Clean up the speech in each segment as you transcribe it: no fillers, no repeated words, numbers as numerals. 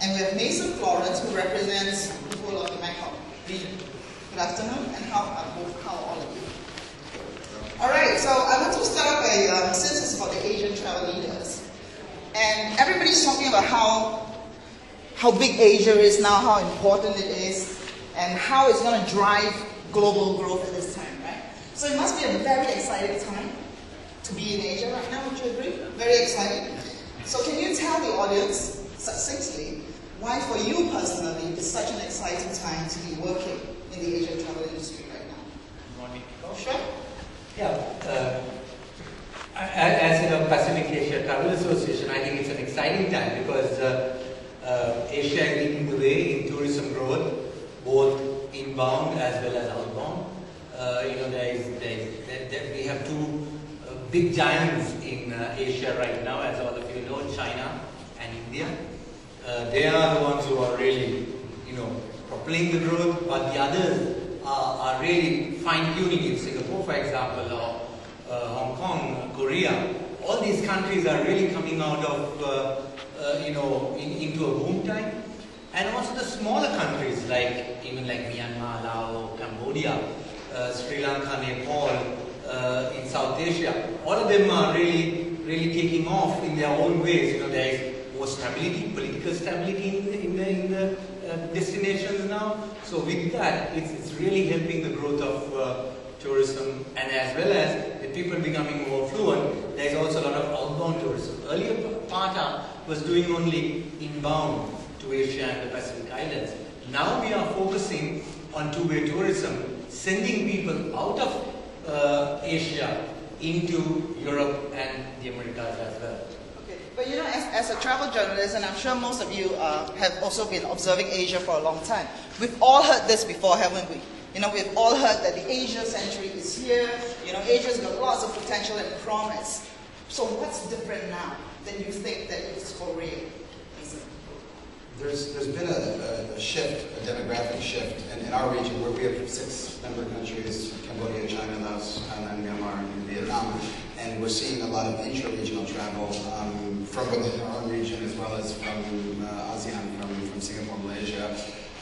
And we have Florence, who represents the whole of the Mekong region. Good afternoon, and how are all of you? All right, so I want to start up a census for the Asian travel leaders. And everybody's talking about how big Asia is now, how important it is, and how it's going to drive global growth at this time, right? So it must be a very exciting time to be in Asia right now, would you agree? Very exciting. So can you tell the audience, succinctly, why for you personally it's such an exciting time to be working in the Asian travel industry right now? You want me to go? Sure. Yeah. As a Pacific Asia Travel Association, I think it's an exciting time because Asia is leading the way in tourism growth, both inbound as well as outbound. We have two big giants in Asia right now, as all of you know, China and India. They are the ones who are really, propelling the growth, but the others are really fine-tuning it. Singapore, for example, or Hong Kong, Korea. All these countries are really coming out of, into a boom time. And also the smaller countries like Myanmar, Laos, Cambodia, Sri Lanka, Nepal, in South Asia. All of them are really taking off in their own ways. There is more stability, political stability in the destinations now. So with that, it's really helping the growth of tourism, and as well as the people becoming more fluent, there's also a lot of outbound tourism. Earlier, PATA was doing only inbound to Asia and the Pacific Islands. Now we are focusing on two-way tourism, sending people out of Asia into Europe and the Americas as well. Okay, but as a travel journalist, and I'm sure most of you have also been observing Asia for a long time, we've all heard this before, haven't we? We've all heard that the Asia century is here. Asia's got lots of potential and promise. So what's different now than you think that it's for real? There's been a shift, a demographic shift in our region where we have 6 member countries, Cambodia, China, Laos, Thailand, Myanmar, and Vietnam. And we're seeing a lot of intra-regional travel from within our own region as well as from ASEAN, from Singapore, Malaysia,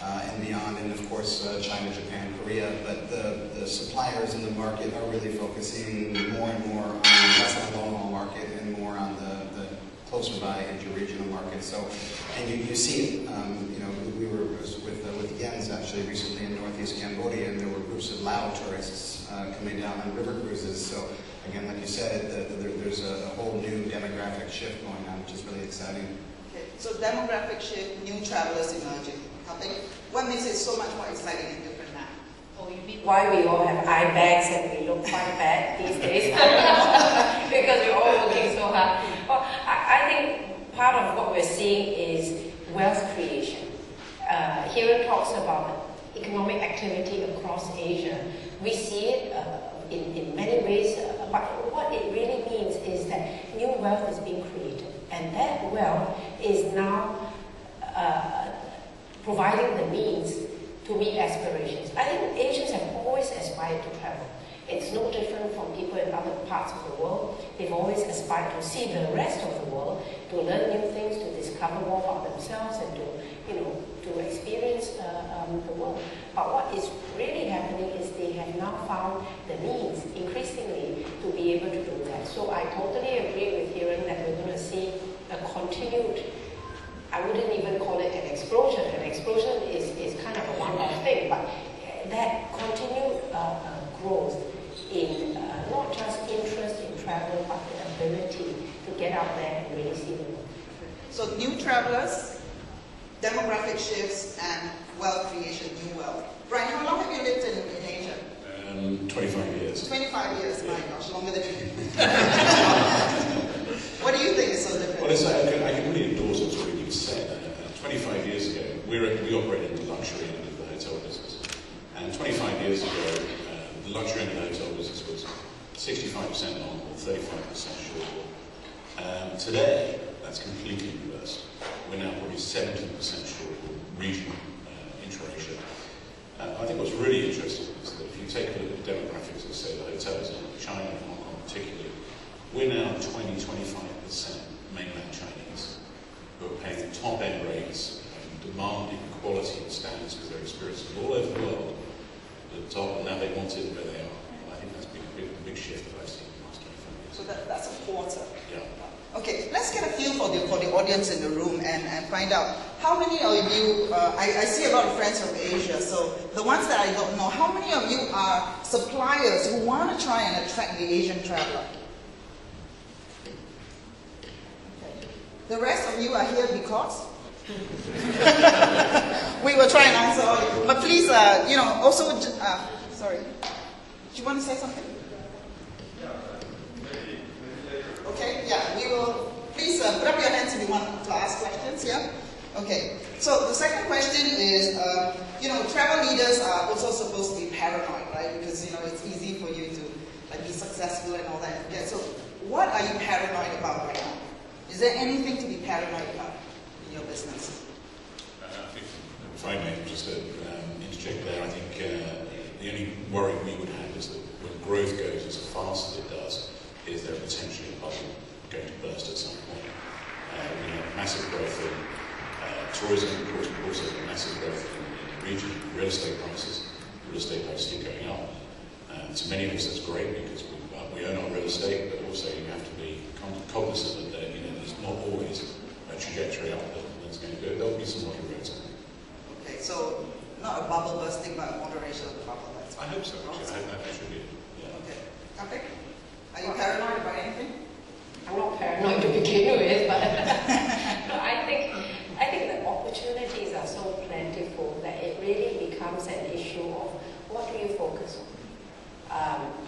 and beyond, and of course China, Japan, Korea. But the suppliers in the market are really focusing more and more on less on the long-haul market and more on the closer by inter-regional market. So, and you see it. We were with the Gens actually recently in northeast Cambodia, and there were groups of Lao tourists coming down on river cruises. So again, like you said, there's a whole new demographic shift going on, which is really exciting. Okay, so demographic shift, new travelers emerging. What makes it so much more exciting and different now? Oh, you mean why we all have eye bags and we look quite bad these days? Because we're all working so hard. Well, I think part of what we're seeing is wealth creation. Hiran talks about economic activity across Asia. We see it in many ways, but what it really means is that new wealth is being created, and that wealth is now providing the means to meet aspirations. I think Asians have always aspired to travel. It's no different from people in other parts of the world. They've always aspired to see the rest of the world, to learn new things, to discover more about themselves, and to experience the world. But what is really happening is they have now found the means, increasingly, to be able to do that. So I totally agree with Hiran that we're going to see a continued, I wouldn't even call it an explosion. An explosion is kind of a one-off thing, but that continued growth in not just interest in travel, but the ability to get out there and really see the world. So new travelers, demographic shifts, and wealth creation, new wealth. Brian, how long have you lived in Asia? 25 years. 25 years, my gosh, longer than you. What do you think is so different? Well, I can really endorse what you just said. 25 years ago, we operated in the luxury end of the hotel business. And 25 years ago, the luxury end of the hotel business was 65% long or 35% short haul. Today, that's completely reversed. We're now probably 70% short haul, regional, intra-Asia. I think what's really interesting is that if you take a look at the demographics of, say, the hotels in China and Hong Kong particularly, we're now 20-25% mainland Chinese who are paying top-end rates quality and standards because they're experienced all over the world at the top, and now they want it where they are. And I think that's been a big shift that I've seen in the last 25 years. So that's a quarter. Yeah. Okay, let's get a feel for the audience in the room and find out how many of you, I see a lot of friends from Asia, so the ones that I don't know, how many of you are suppliers who want to try and attract the Asian traveler? Okay. The rest of you are here because? We will try and answer all of you. But please, also, sorry. Do you want to say something? Okay, yeah, we will. Please put up your hands if you want to ask questions, yeah? Okay, so the second question is, travel leaders are also supposed to be paranoid, right? Because, it's easy for you to be successful and all that. Yeah, so what are you paranoid about right now? Is there anything to be paranoid about in your business? I think, if I may just interject there, I think the only worry we would have is that when growth goes as fast as it does, is there potentially a bubble going to burst at some point? We have massive growth in tourism, of course, but also massive growth in the region. Real estate prices keep going up. To many of us, that's great because we own our real estate, but also you have to be cognizant that there's not always a trajectory up that's going to go. There'll be some rocky roads, I think. Okay, so not a bubble bursting, but a moderation of the bubble. I hope so. Actually, I hope that should be. Yeah. Okay. Are you paranoid about anything? I'm not paranoid to begin with, but no, I think the opportunities are so plentiful that it really becomes an issue of what do you focus on?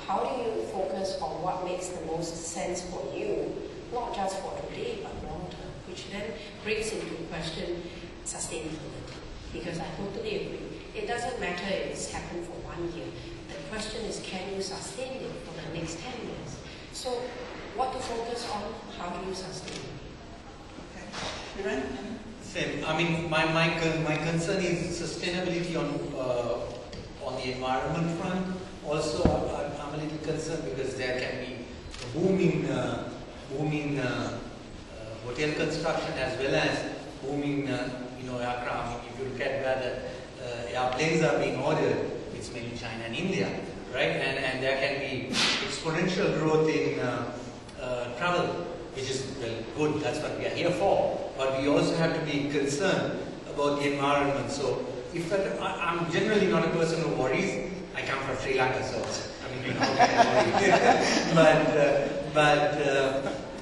How do you focus on what makes the most sense for you, not just for today, but long term, which then brings into question sustainability. Because I totally agree. It doesn't matter if it's happened for 1 year. The question is, can you sustain it for the next 10 years? So, what to focus on? How do you sustain it? Okay. Hiran? Same. I mean, my concern is sustainability on the environment front. Also, I'm a little concerned because there can be a booming hotel construction as well as booming aircraft. If you look at where the airplanes are being ordered, it's mainly China and India, right? And there can be exponential growth in travel, which is good. That's what we are here for. But we also have to be concerned about the environment. So, I'm generally not a person who worries. I come from Sri Lanka, so but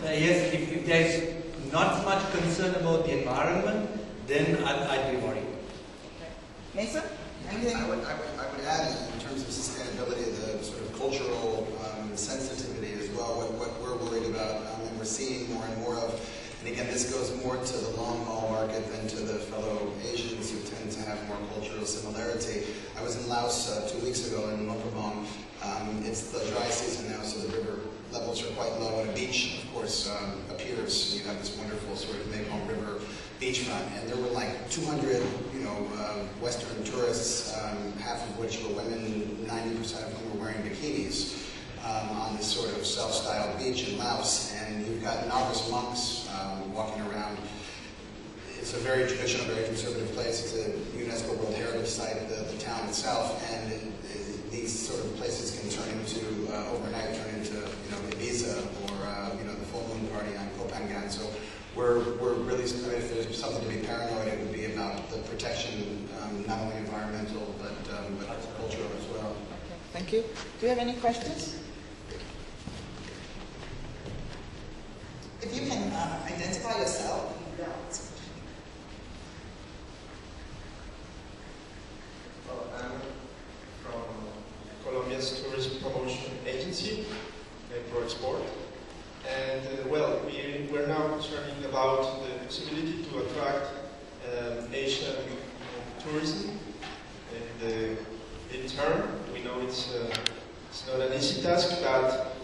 yes, if there is not much concern about the environment, then I'd be worried. Okay. Mason? Anything? I would add in terms of sustainability, the sort of cultural sensitivity as well, what we're worried about, and we're seeing more and more of. And again, this goes more to the long haul market than to the fellow Asians who tend to have more cultural similarity. I was in Laos 2 weeks ago in Mekong. It's the dry season now, so the river levels are quite low, and a beach, of course, appears. You have this wonderful sort of Mekong River beachfront, and there were like 200, Western tourists, half of which were women, 90% of whom were wearing bikinis on this sort of self-styled beach in Laos, and you've got novice monks walking around. It's a very traditional, very conservative place. It's a UNESCO World Heritage Site, the town itself, and these sort of places can turn into, overnight, turn into, Ibiza or, the full moon party on Koh Phangan. So we're really, if there's something to be paranoid, it would be about the protection, not only environmental, but cultural as well. Okay, thank you. Do you have any questions? If you can identify yourself. I'm from Colombia's tourism promotion agency, Pro Export. And we're now concerning about the possibility to attract Asian tourism. In turn, we know it's not an easy task, but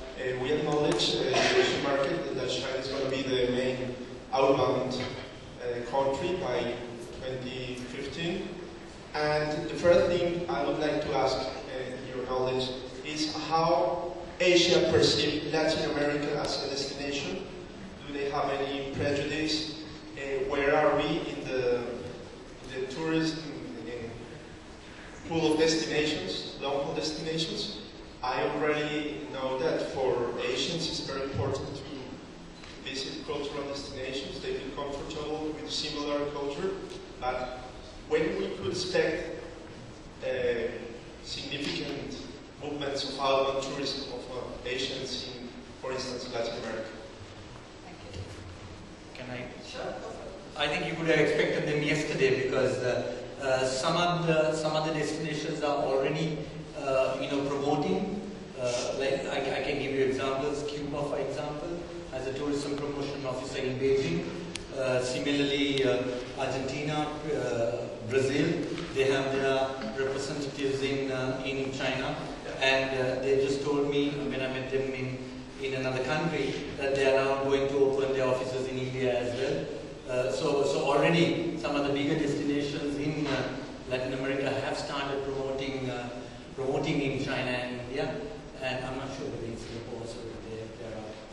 we acknowledge the Asian market that China is going to be the main outbound country by 2015. And the first thing I would like to ask your knowledge is how Asia perceives Latin America as a destination. Do they have any prejudice? Where are we in the tourism in pool of destinations, long-haul destinations. I already know that for Asians it's very important to visit cultural destinations. They feel comfortable with similar culture, but when we could expect significant movements of outbound tourism of Asians in, for instance, Latin America? Thank you. Can I? Sure. I think you could have expected them yesterday because some of the destinations are already promoting. Like I can give you examples. Cuba, for example, has a tourism promotion officer in Beijing. Similarly, Argentina, Brazil, they have their representatives in China, and they just told me when I met them in another country that they are now going to open their offices in India as well. So already some of the bigger destinations in Latin America have started promoting in China and India, and I'm not sure whether in Singapore also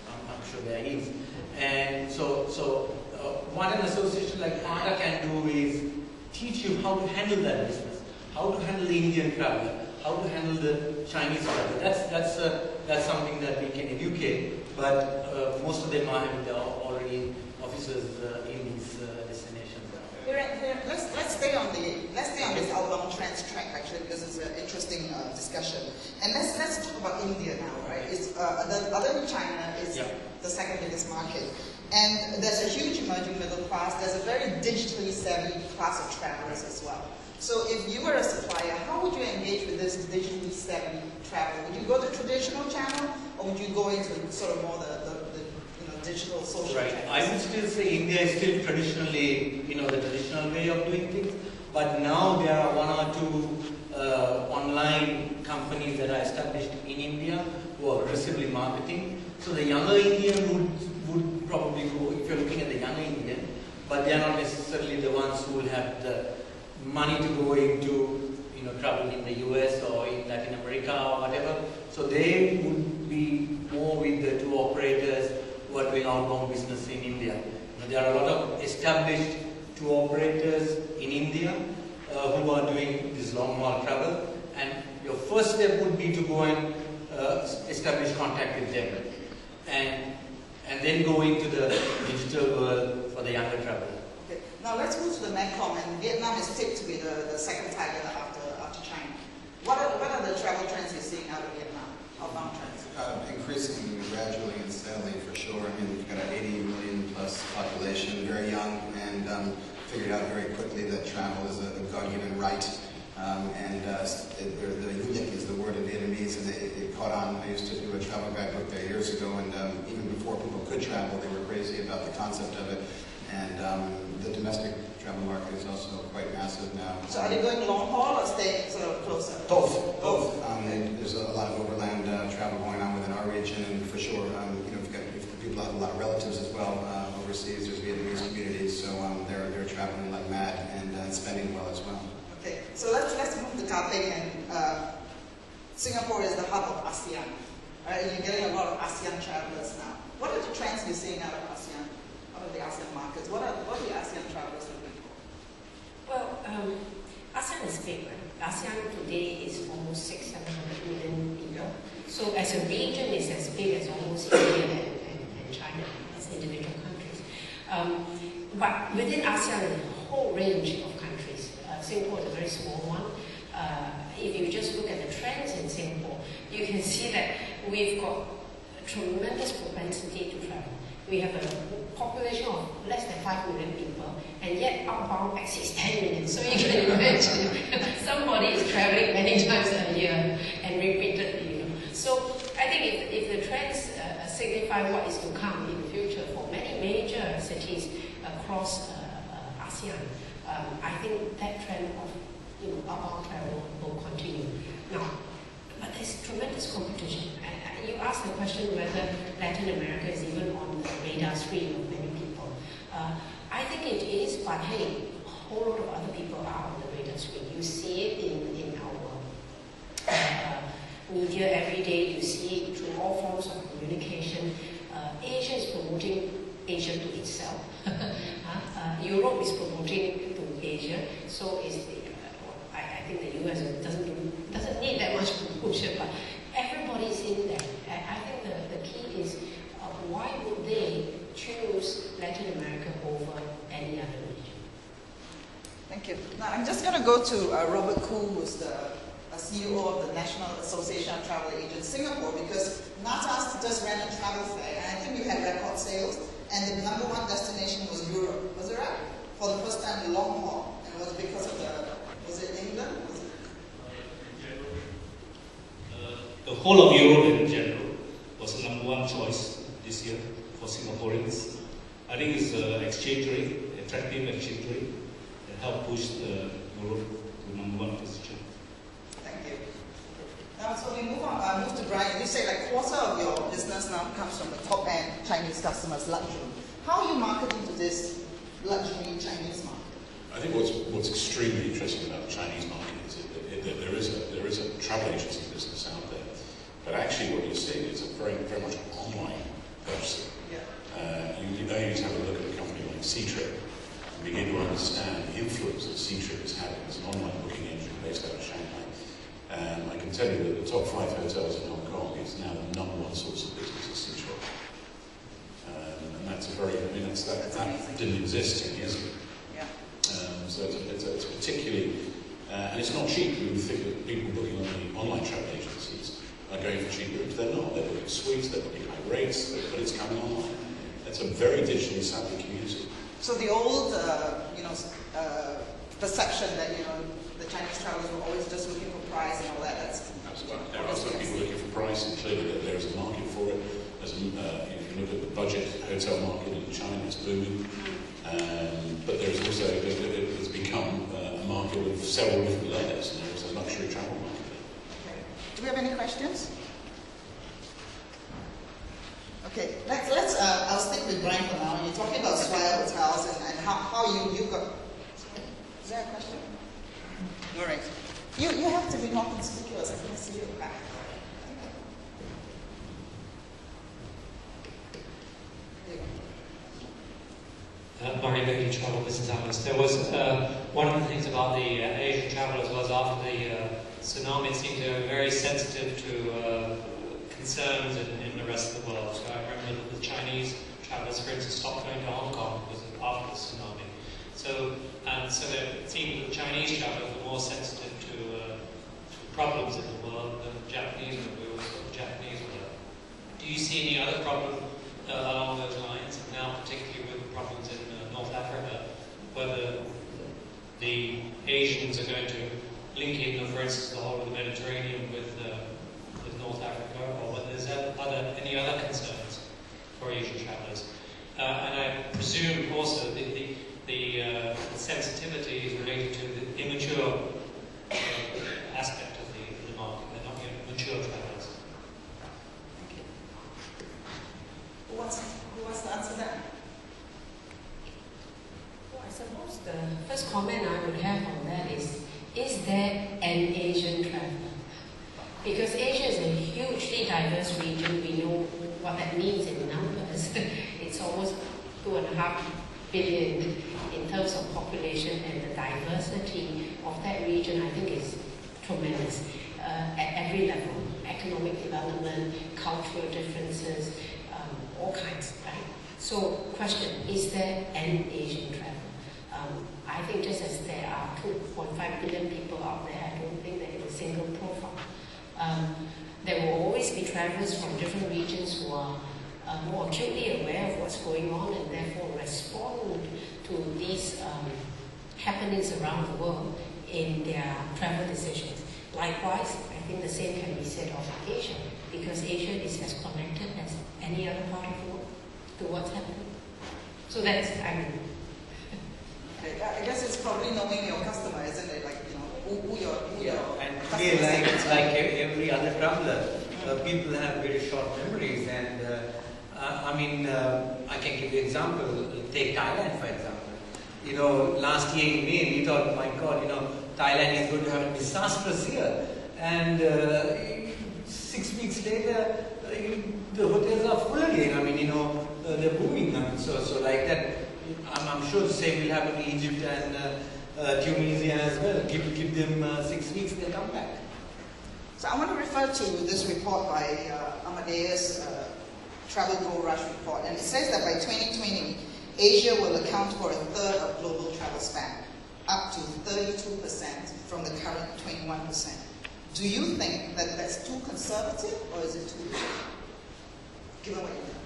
I'm sure there is. And so what an association like ATA can do is teach you how to handle that business, how to handle the Indian traveler, how to handle the Chinese traveler. That's something that we can educate, but most of them are having their already offices in these destinations. Let's stay on this outbound trends track actually, because it's an interesting discussion. And let's talk about India now, right? It's other than China is the second biggest market, and there's a huge emerging middle class. There's a very digitally savvy class of travelers as well. So if you were a supplier, how would you engage with this digitally savvy traveler? Would you go the traditional channel, or would you go into sort of more the digital social channels? I would still say India is still traditionally, the traditional way of doing things, but now there are one or two online companies that are established in India who are aggressively marketing. So the younger Indian would probably go, if you're looking at the younger Indian, but they are not necessarily the ones who will have the money to go into travel in the US or in Latin America or whatever. So they would be more with the two operators who are doing outbound business in India. There are a lot of established tour operators in India who are doing this long haul travel, and your first step would be to go and establish contact with them, and then go into the digital world for the younger traveler. Okay. Now let's move to the Mekong, and Vietnam is tipped to be the second tiger after China. What are the travel trends you're seeing out of Vietnam? Outbound trends? Increasing gradually and steadily, for sure. I mean, we've got an 80 million plus population, very young, and figured out very quickly that travel is a God-given right. The unique is the word in Vietnamese, and it caught on. I used to do a travel guidebook there years ago, and even before people could travel, they were crazy about the concept of it. And the domestic travel market is also quite massive now. So are they going long haul or staying sort of closer? Both. There's a lot of overland travel going on within our region, and for sure, people have a lot of relatives as well overseas. There's Vietnamese communities, so they're traveling like mad and spending well as well. Okay, so let's move to Taipei, and Singapore is the hub of ASEAN. Right? You're getting a lot of ASEAN travelers now. What are the trends you're seeing out of ASEAN? Out of the ASEAN markets? What are the ASEAN travelers looking for? Well, ASEAN is big, right? ASEAN today is almost 600-700 million people. So as a region, it's as big as almost India and China as individual countries. But within ASEAN, there's a whole range of countries. Singapore is a very small one. If you just look at the trends in Singapore, you can see that we've got a tremendous propensity to travel. We have a population of less than 5 million people, and yet outbound exceeds 10 million. So you can imagine somebody is traveling many times a year and repeatedly. So I think if the trends signify what is to come in the future for many major cities across ASEAN, I think that trend of outbound travel will continue. Now, but there's tremendous competition. You asked the question whether Latin America is even on the radar screen of many people. I think it is, but hey, a whole lot of other people are on the radar screen. You see it in our media every day. You see it through all forms of communication. Asia is promoting Asia to itself. Europe is promoting to Asia. Asia, so is the, I think the US doesn't need that much promotion, but everybody's in there. I think the key is why would they choose Latin America over any other region? Thank you. Now I'm just going to go to Robert Koo, who's the CEO of the National Association of Travel Agents Singapore, because NATAS just ran a travel fair, and I think you had record sales, and the #1 destination was Europe. Was it right? For the first time, long haul, and it was because of was it England? Was it? The whole of Europe in general was the #1 choice this year for Singaporeans. I think it's exchange rate, attractive exchange rate, that helped push Europe to #1 position. Thank you. Now, so we move on. Move to Brian. You say like quarter of your business now comes from the top end Chinese customers, luxury. How are you marketing to this luxury Chinese market? I think what's extremely interesting about the Chinese market is that there is a travel agency business out there, but actually what you're seeing is a very much online purchasing. Yeah. You need to have a look at a company like Ctrip and begin to understand the influence that Ctrip is having as an online booking engine based out of Shanghai. And I can tell you that the top 5 hotels in Hong Kong is now the #1 source of business is Ctrip. And that's a very, that didn't exist 10 years ago. Yeah. So it's particularly, and it's not cheap. You would think that people booking on the online travel agencies are going for cheap rooms. They're not. They're booking suites, they're booking high rates, but it's coming online. It's a very digitally savvy community. So the old, perception that the Chinese travelers were always just looking for price and all that. That's there are some people looking for price, and clearly that there is a market for it. If you look at the budget hotel market in China, it's booming. But there's also it's become a market with several different layers, and there's a luxury travel market. Okay. Do we have any questions? Okay, let's I'll stick with Brian for now. You're talking about Swire hotels and how you got. Is there a question? All right. You have to be more conspicuous. I can see you back. Mario Travel Business Analyst. There was one of the things about the Asian travellers was after the tsunami, it seemed they were very sensitive to concerns in the rest of the world. So I remember that the Chinese travellers, for instance, stopped going to Hong Kong because after the tsunami. So it seemed that the Chinese travellers were more sensitive to problems in the world than the Japanese were. Do you see any other problem along those lines, now particularly with the problems in North Africa, whether the Asians are going to link in, for instance, the whole of the Mediterranean with North Africa, or whether there's any other concerns for Asian travellers? And I presume also the sensitivity is related to the immature aspect of the market. They're not yet mature travellers. Thank you. Who wants to answer that? Well, I suppose the first comment I would have on that is there an Asian traveller? Because Asia is a hugely diverse region. We know what that means in numbers. It's almost 2.5 billion in terms of population, and the diversity of that region, I think, is tremendous at every level. Economic development, cultural differences, all kinds, right? So, question, is there an Asian traveller? I think just as there are 2.5 billion people out there, I don't think there is a single profile. There will always be travellers from different regions who are more acutely aware of what's going on and therefore respond to these happenings around the world in their travel decisions. Likewise, I think the same can be said of Asia, because Asia is as connected as any other part of the world to what's happening. So that's, Okay, I guess it's probably knowing your customer, isn't it? Like, who your and customer it's like every other traveler. People have very short memories, and I can give you an example. Take Thailand, for example. Last year in May, we thought, my God, Thailand is going to have a disastrous year. And 6 weeks later, the hotels are full again. They're booming. So like that, I'm sure the same will happen in Egypt Tunisia as well. Give them 6 weeks, they'll come back. So I want to refer to this report by Amadeus Travel Gold Rush report, and it says that by 2020, Asia will account for a third of global travel spend, up to 32% from the current 21%. Do you think that that's too conservative, or is it too low? Given what you know.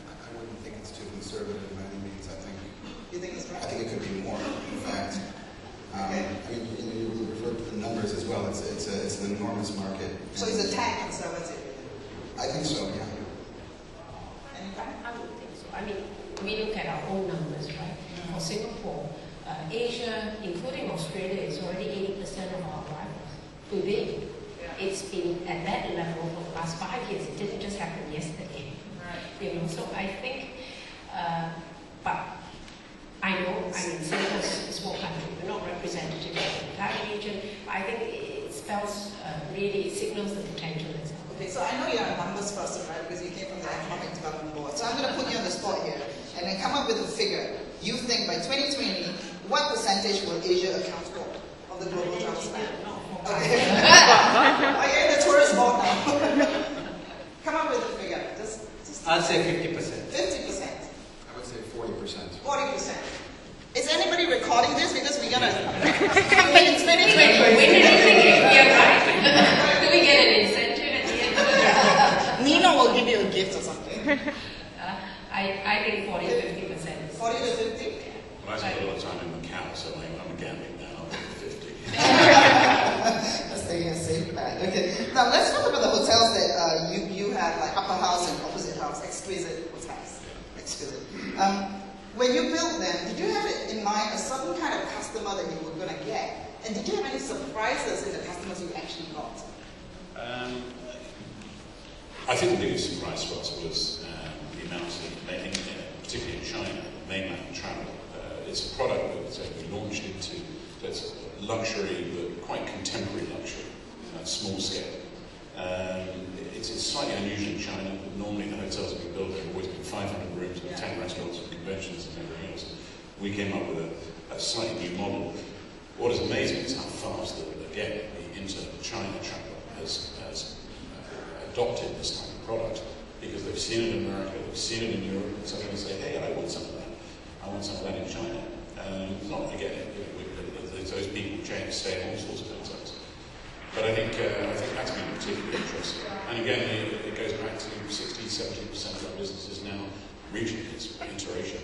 I wouldn't think it's too conservative by any means. You think it's right? I think it could be more, in fact. Okay. I mean, you referred to the numbers as well. It's an enormous market. So is a tad conservative? I think so, yeah. I would think so. I mean, we look at our own numbers, right? For Singapore, Asia, including Australia, is already 80% of our arrivals. Today, it's been at that level for the last 5 years. It didn't just happen yesterday. Right. You know, so I think, but I know, I mean, Singapore is a small country. We're not representative of the entire region. I think it spells, really, it signals the potential itself. Okay, so I know you're a numbers person, right? Because you came from the Economic Development Board. So I'm going to put you on the spot here and then come up with a figure. You think by 2020, what percentage will Asia account for of the global travel spend? Okay. Are you in the tourist mode now? Come up with a figure. I'll say 50%. 50%. I would say 40%. 40%. Is anybody recording this? Because we're going to come in 2020. When did you think you're right? Do we get an incentive at the end of the day? Nino will give you a gift or something. I think 40 to 50%. 40 to 50? Well, I spent a lot of time in Macau, so I'm gambling now. 50. That's taking a safe bet. Okay. Now let's talk about the hotels that you had, like Upper House and Opposite House, exquisite hotels. Exquisite. When you built them, did you have it in mind a certain kind of customer that you were going to get? And did you have any surprises in the customers you actually got? I think the biggest surprise for us was the amount of, particularly in China, mainland travel. It's a product that we launched into that's luxury, but quite contemporary luxury, small scale. It's slightly unusual in China. Normally the hotels that we build have always been 500 rooms with 10 restaurants and conventions and everything else. We came up with a slightly new model. What is amazing is how fast, again, the inter-China traveler has adopted this type of product, because they've seen it in America, they've seen it in Europe, and suddenly they say, hey, I want some of that. I want some of that in China. Not again, those people stay in all sorts of hotels. But I think that's been particularly interesting. And again, it goes back to 60–70% of our business is now regional, it's inter-Asia.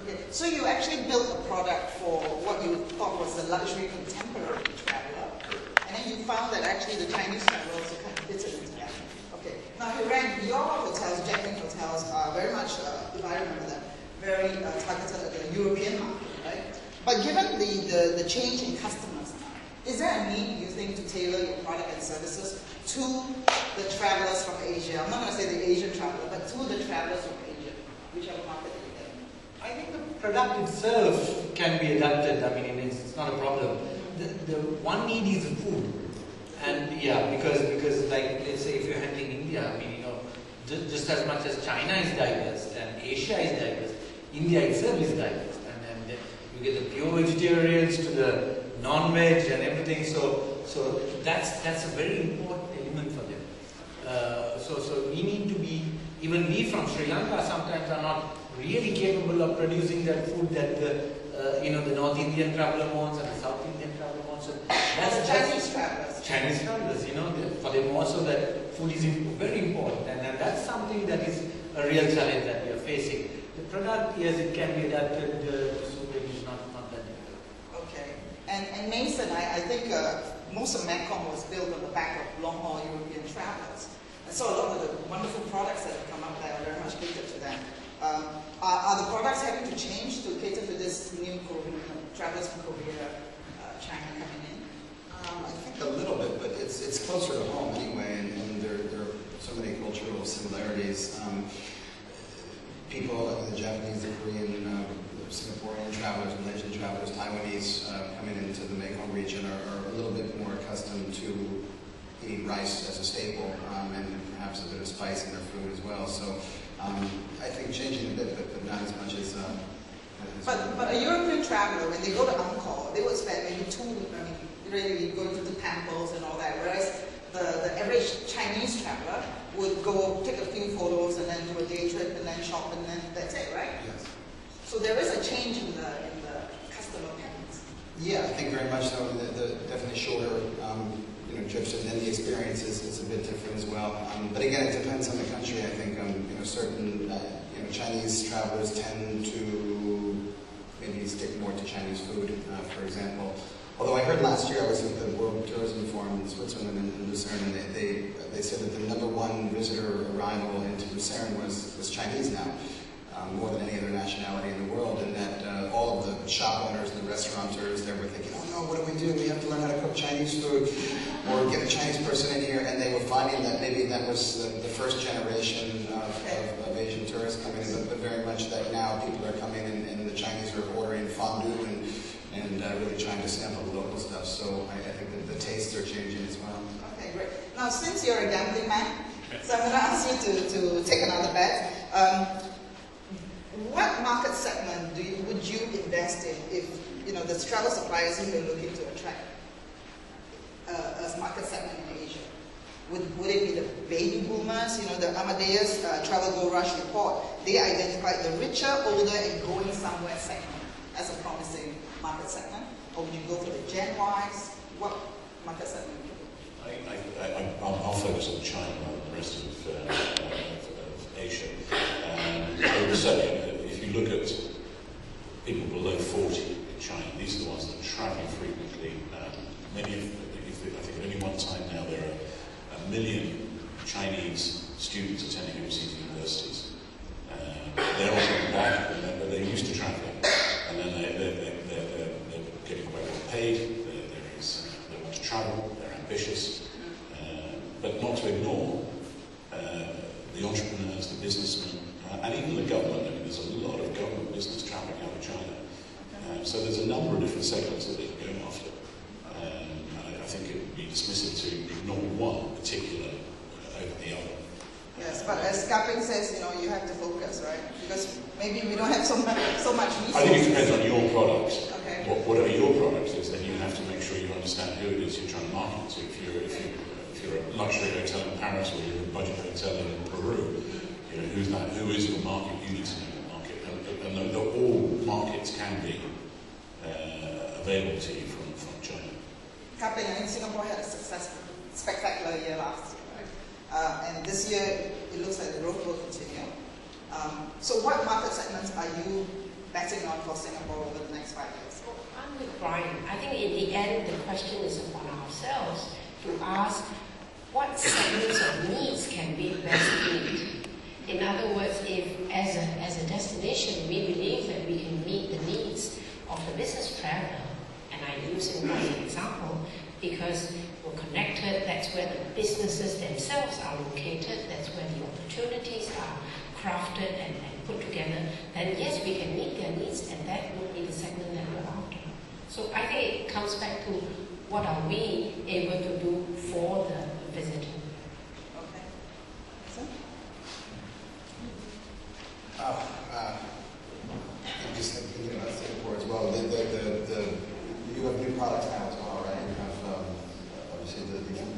Okay. So you actually built a product for what you thought was the luxury contemporary traveler, and then you found that actually the Chinese traveler also kind of fitted into that. Okay. Now, Hiran, your hotels, Jacqueline hotels, are very much, if I remember them, very targeted at the European market, right? But given the change in customers now, is there a need, you think, to tailor your product and services to the travelers from Asia? I'm not going to say the Asian traveler, but to the travelers from Asia, whichever market you get. I think the product itself can be adapted. I mean, it's not a problem. The one need is the food. And yeah, because like, let's say if you're handling India, I mean, just as much as China is diverse and Asia is diverse, India itself is diverse. And you get the pure vegetarians to the non-veg and everything. So that's a very important element for them. So we need to be, even we from Sri Lanka sometimes are not really capable of producing that food that the North Indian traveler wants and the South Indian traveler wants. So that's Chinese travelers. Chinese travelers, for them also that food is very important, and that's something that is a real challenge that we are facing. The product, yes, it can be adapted to suit it, is not that difficult. Okay. And Mason, I think most of Mekong was built on the back of long-haul European travelers. And so a lot of the wonderful products that have come up there are very much catered to them. Are the products having to change to cater to this new travelers from Korea, China coming in? I think a little bit, but it's closer to home anyway, and there are so many cultural similarities. People like the Japanese, the Korean, the Singaporean travelers, Malaysian travelers, Taiwanese coming into the Mekong region are a little bit more accustomed to eating rice as a staple, and perhaps a bit of spice in their food as well. So I think changing a bit, but not as much as But a European traveler, when they go to Angkor, they would spend maybe really going to the temples and all that, whereas the average Chinese traveler would go take a few photos and then do a day trip and then shop and then that's it, right? Yes. So there is a change in the customer patterns. Yeah, I think very much so. The definitely shorter trips, and then the experience is a bit different as well. But again, it depends on the country. I think certain Chinese travelers tend to maybe stick more to Chinese food, for example. Although I heard last year I was at the World Tourism Forum in Switzerland in Lucerne, and they said that the #1 visitor arrival into Lucerne was Chinese now. More than any other nationality in the world, and that all of the shop owners and the restaurateurs, they were thinking, oh no, what do we do? We have to learn how to cook Chinese food, or get a Chinese person in here, and they were finding that maybe that was the first generation of Asian tourists coming in, but very much that now people are coming in, and the Chinese are ordering fondue and really trying to sample the local stuff, so I think that the tastes are changing as well. Okay, great. Now, since you're a gambling man, so I'm going to ask you to take another bet. What market segment would you invest in if the travel suppliers who are looking to attract a market segment in Asia? Would it be the baby boomers? The Amadeus Travel Gold Rush report, they identified the richer, older, and going somewhere segment as a promising market segment. Or would you go for the Gen Ys? What market segment would you go? I'll focus on China rather than the rest of Asia. I would say, if you look at people below 40 in China, these are the ones that are traveling frequently. I think at any one time now there are 1 million Chinese students attending overseas universities. They're all coming back, but they're used to traveling, and then they're getting quite well paid. They want to travel. They're ambitious, but not to ignore the entrepreneurs, the businessmen, and even the government. I mean, there's a lot of government business traveling out of China. So there's a number of different segments that they can go after. I think it would be dismissive to ignore one particular over the other. Yes, but as Kaping says, you have to focus, right? Because maybe we don't have so much resources. I think it depends on your product. Okay. Whatever your product is, then you have to make sure you understand who it is you're trying to market to. If you're a luxury hotel in Paris or you're a budget hotel in Peru, who's that? Who is your market? You need to know the market, and all markets can be available to you from China. Kaping, I mean, Singapore had a spectacular year last year, right? And this year it looks like the growth will continue. So, what market segments are you betting on for Singapore over the next 5 years? Well, I'm with Brian. I think in the end the question is upon ourselves to ask what segments of needs can we best meet. In other words, if as a destination we believe that we can meet the needs of the business traveler, and I use Singapore as an example because we're connected, that's where the businesses themselves are located, that's where the opportunities are crafted and put together, then yes, we can meet their needs, and that would be the segment that we're after. So I think it comes back to what are we able to do for the visitor. Okay. I'm just thinking about Singapore as well. You have new products now as well, right? You have obviously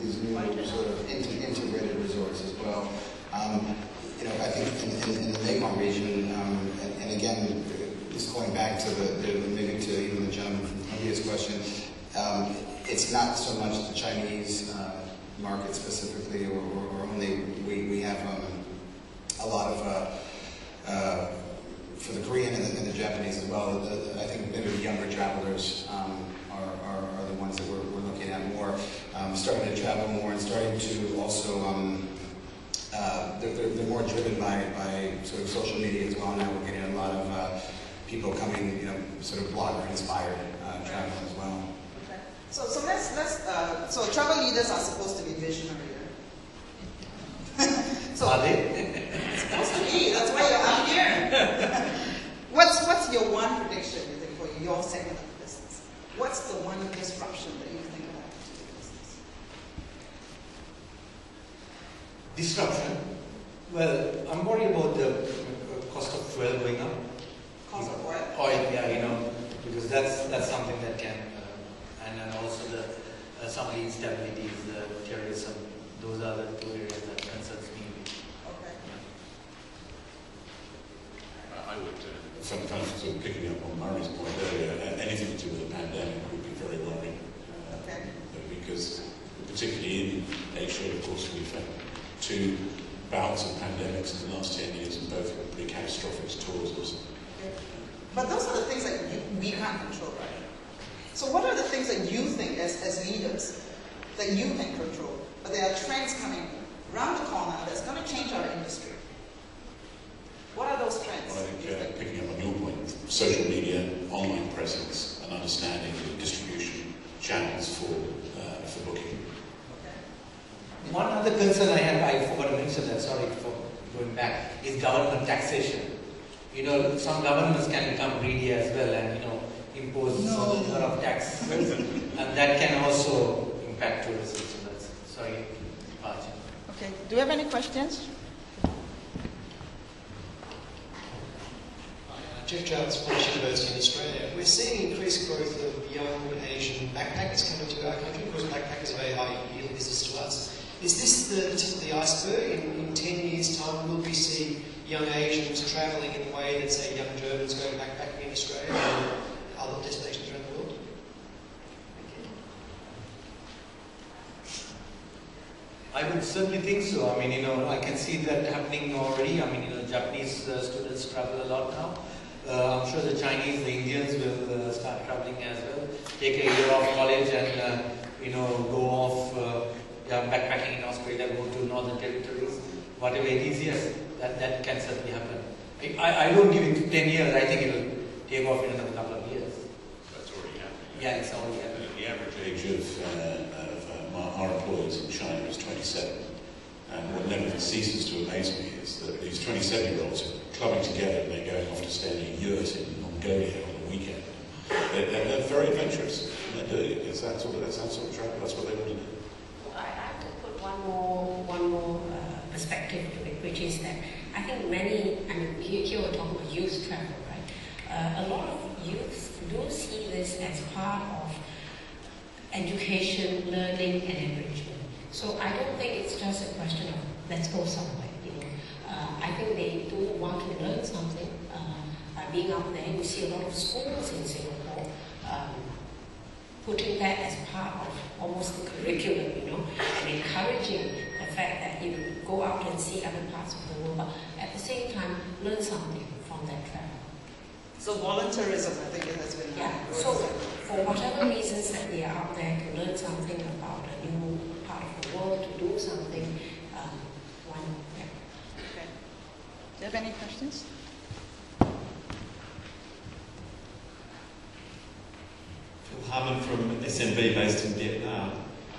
these new sort of integrated resorts as well. I think in the Mekong region, and again, just going back to maybe to even the gentleman from Columbia's question, it's not so much the Chinese market specifically, or only we have a lot of for the Korean and the Japanese as well. I think maybe the younger travelers are the ones that we're looking at more, starting to travel more and starting to also. They're more driven by sort of social media as well. Now we're getting a lot of people coming, sort of blogger-inspired travel as well. Okay. So let's so travel leaders are supposed to be visionary. So are they? It's supposed to be. That's why you're out here. What's your one prediction you think for your segment of business? What's the one disruption that you think will happen to the business? Disruption? Well, I'm worried about the cost of fuel going up. Cost of what? avoid, because that's something that can, and then also some of the instabilities, the terrorism, those are the two areas that concerns me. Okay. I would, sort of picking up on Murray's point earlier, anything to do with the pandemic would be very worrying. Okay. Because particularly in Asia, of course, we've had two bouts of pandemics in the last 10 years, and both were pretty catastrophic towards us. Okay. But those are the things that we can't control, right? So what are the things that you think as leaders that you can control? But there are trends coming around the corner that's going to change our industry. What are those trends? Well, I think picking up on your point, social media, online presence, and understanding the distribution channels for booking. Okay. One other concern I have, I forgot to mention that, sorry for going back, is government taxation. Some governments can become greedy as well and, impose a lot of taxes. And that can also impact tourism. So that's, sorry, departure. Okay. Do you have any questions? Jeff Jarvis, Monash University in Australia. We're seeing increased growth of young Asian backpackers coming to our country. Of course, backpackers are very high yield business to us. Is this the tip of the iceberg? In 10 years' time, will we see young Asians travelling in the way that, say, young Germans go backpacking in Australia and other destinations around the world? I would certainly think so. I mean, I can see that happening already. I mean, Japanese students travel a lot now. I'm sure the Chinese, the Indians will start traveling as well. Take a year off college and, go off backpacking in Australia, go to northern territories. Whatever it is, yes, that can certainly happen. I don't give it 10 years. I think it will take off in another couple of years. That's already happening. Yeah, it's already happening. The average age of our employees in China is 27. And what never ceases to amaze me is that these 27-year-olds are clubbing together and they're going off to stay in a yurt in Mongolia on the weekend. They're very adventurous. It's that sort of travel. That's what they want to do. I have to put one more perspective to it, which is that I think here we're talking about youth travel, right? A lot of youths do see this as part of education, learning, and enrichment. So I don't think it's just a question of let's go somewhere. I think they do want to learn something. By being out there, we see a lot of schools in Singapore putting that as part of almost the curriculum, and encouraging the fact that you go out and see other parts of the world, but at the same time learn something from that travel. So volunteerism, I think it has been. Yeah. So for whatever reasons that they are out there to learn something about a new part of the world, to do something, why not? Yeah. Okay. Do you have any questions? Harmon from SMB based in Vietnam.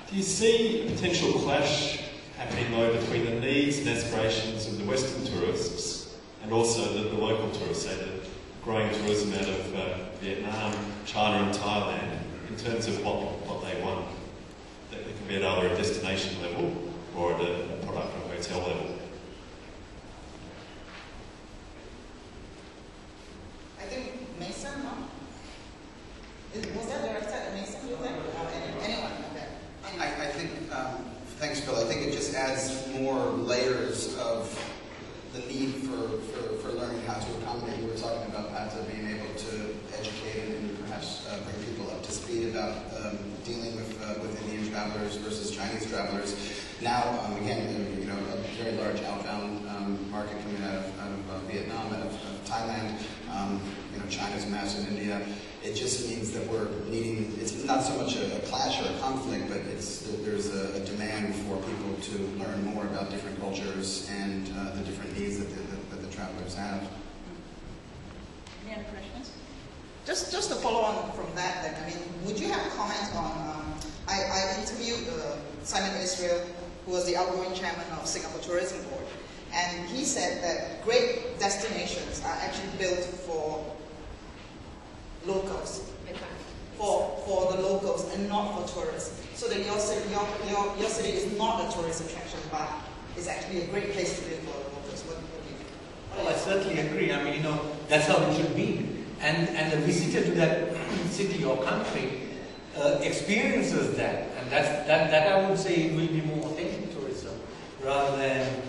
Do you see a potential clash happening though between the needs and aspirations of the Western tourists and also the local tourists, say the growing tourism out of Vietnam, China and Thailand, in terms of what they want? That it can be at either a destination level or at a product or hotel level. I think Mason, no? Was that directed at Mason, you think? Or anyone? Okay. I think, thanks Bill, I think it just adds more layers of the need for learning how to accommodate. We were talking about Pat being able to educate and perhaps bring people up to speed about dealing with Indian travelers versus Chinese travelers. Now, again, a very large outbound market coming out of Vietnam, out of Thailand. China's massive, India. It just means that we're needing, it's not so much a clash or a conflict, but there's a demand for people to learn more about different cultures and the different needs that the travelers have. Any other questions? Just to follow on from that, then, would you have a comment on, I interviewed Simon Israel, who was the outgoing chairman of Singapore Tourism Board, and he said that great destinations are actually built for locals, for the locals and not for tourists. So that your city is not a tourist attraction, but is actually a great place to live for the locals. What do you think? Well, I certainly agree. That's how it should be. and the visitor to that city or country experiences that, and that I would say will be more authentic tourism rather than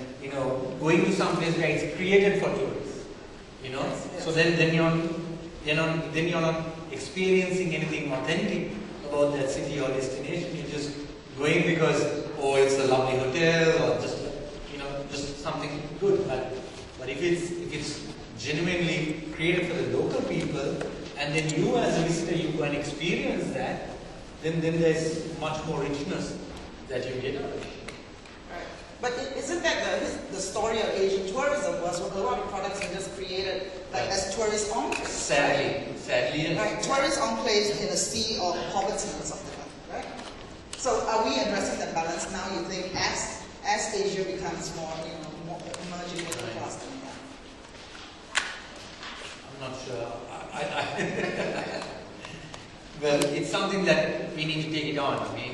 going to some place where it's created for tourists. Yes. So then you're not experiencing anything authentic about that city or destination. You're just going because it's a lovely hotel or just something good. But if it's genuinely created for the local people, and then you as a visitor you go and experience that, then there's much more richness that you get out of it. Right. But isn't that the story of Asian tourism was a lot of products are just created as tourist enclaves? Sadly, yes. Right, tourist enclaves in a sea of poverty or something like that, right? So are we addressing that balance now, you think, as Asia becomes more, more emerging middle class than that? I'm not sure. Well, it's something that we need to take it on. I mean,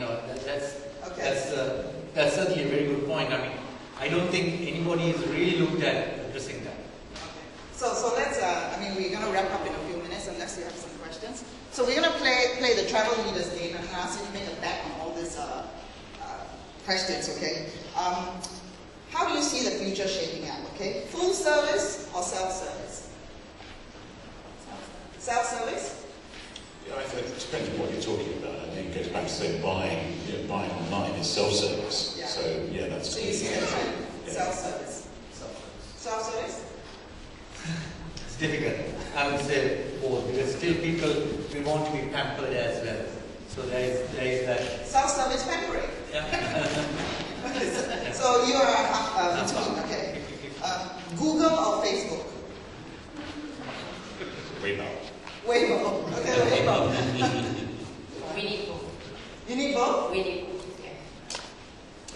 that's certainly a very good point. I mean, I don't think anybody has really looked at addressing that. Okay. So let's. We're going to wrap up in a few minutes unless you have some questions. So we're going to play the travel leaders game and ask you to make a bet on all these questions. Okay. How do you see the future shaping out? Okay. Full service or self-service? Self-service. Yeah, I think it depends on what you're talking about. I think it goes back to say buying online is self-service. Yeah. So yeah, that's. So you see the trend. Yeah. Self-service. Self-service. It's difficult. I would say both, because still people will want to be pampered as well. So there is that. Self-service pampering. Yeah. So you are between. Okay. Google or Facebook? Weibo. Weibo. Okay, Weibo. We need both. You need both? We need both, yeah.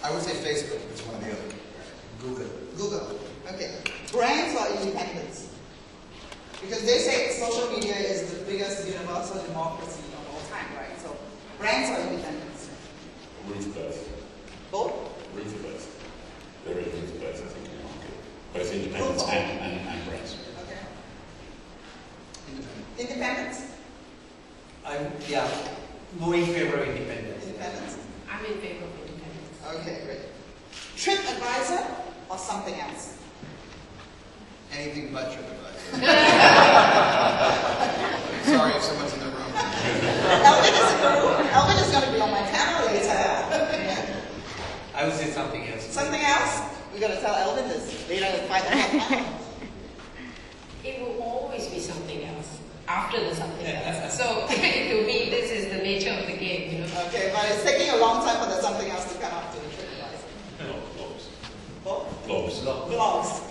I would say Facebook. It's one or the other. Google. Okay. Brands or independence? Because they say social media is the biggest universal democracy of all time, right? So brands or independence? Room for both. Both? Room for both. There is room for both, I think, in the market. Both independents and brands. Okay. Independence? I'm more in favor of independence. Independence. I'm in favor of independence. Okay, great. TripAdvisor or something else? Anything but TripAdvisor. Sorry if someone's in the room. Elvin is in the room. Elvin is going to be on my panel later. I would say something else. Something else? We're going to tell Elvin this later at 5 o'clock. It will always be something else after the something else. So to me, this is the nature of the game, Okay, but it's taking a long time for the something else to come up to the TripAdvisor. Blogs. What? Blogs. Blogs.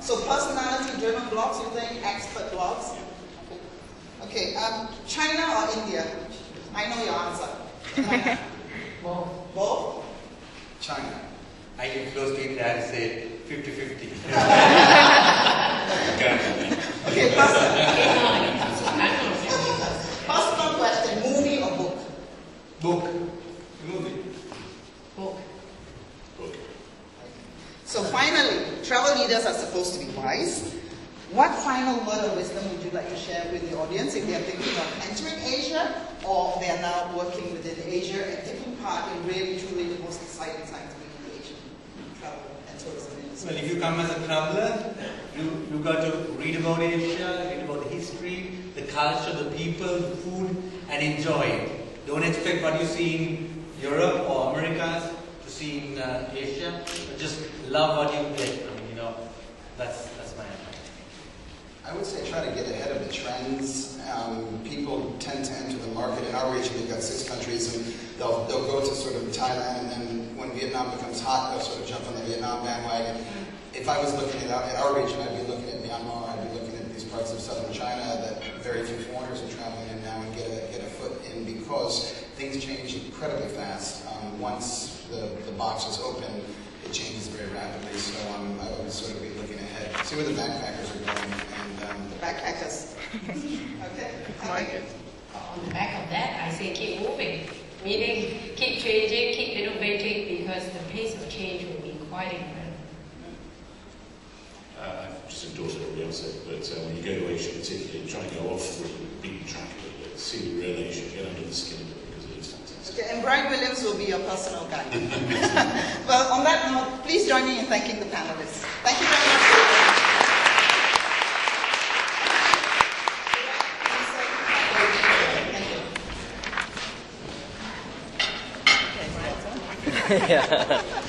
So personality-driven blogs, you think? Expert blogs? Okay, China or India? I know your answer. Both? China. I live close to India, I'd say 50-50. Okay, personal question, movie or book? Book. Movie. Book. So finally, travel leaders are supposed to be wise. What final word of wisdom would you like to share with the audience if they are thinking of entering Asia or they are now working within Asia and taking part in really, truly the most exciting time to be in the Asian travel and tourism industry? Well, if you come as a traveler, you got to read about Asia, read about the history, the culture, the people, the food, and enjoy it. Don't expect what you see in Europe or Americas to see in Asia, but just love what you get. That's my advice. I would say try to get ahead of the trends. People tend to enter the market. In our region, we've got 6 countries, and they'll go to sort of Thailand, and then when Vietnam becomes hot, they'll sort of jump on the Vietnam bandwagon. If I was looking at our region, I'd be looking at Myanmar, I'd be looking at these parts of southern China that very few foreigners are traveling in now and get a foot in, because things change incredibly fast. Once the box is open, it changes very rapidly. So I would sort of be looking ahead, see where the backpackers are going. And The backpackers. Okay. I like it. On the back of that, I say keep moving. Meaning keep changing, keep innovating, because the pace of change will be quite incredible. I just endorse what it, but when you go to Asia, particularly, try and go off the beaten track a little bit, see the real Asia, get under the skin of it, because it is fantastic. Okay, and Brian Williams will be your personal guide. Well, on that note, please join me in thanking the panelists. Thank you very much. Yeah.